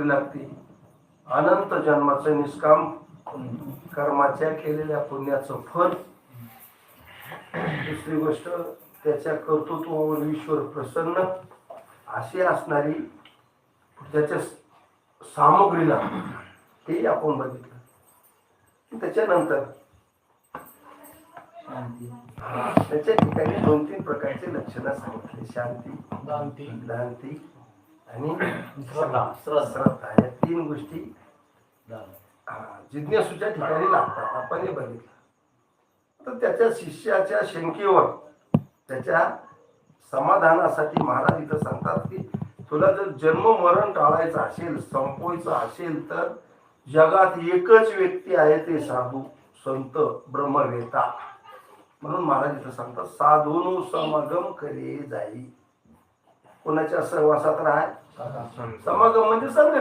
सामग्री लागते. अनंत जन्माचं निष्काम कर्माच्या केलेल्या पुण्याचं फल. दुसरी गोष्ट त्याच्या कर्तृत्वावर ईश्वर प्रसन्न अशी असणारी त्याच्या सामग्रीला ते आपण बघितलं. त्याच्यानंतर त्याच्या ठिकाणी 2-3 प्रकारचे लक्षणं सांगितले. शांती, दांती आणि श्रद्धा. या 3 गोष्टी जिज्ञासूच्या ठिकाणी लागतात. आपण हे बघितलं. तर त्याच्या शिष्याच्या शंकेवर त्याच्या समाधानासाठी महाराज इथं सांगतात की तुला जर जन्म मरण टाळायचं असेल, संपवायचं असेल, तर जगात एकच व्यक्ती आहे, ते साधू संत ब्रह्मवेता. म्हणून महाराज इथं सांगतात साधूनु समागम करे जाई. कोणाच्या सहवासात राहाय? समागम म्हणजे संगती.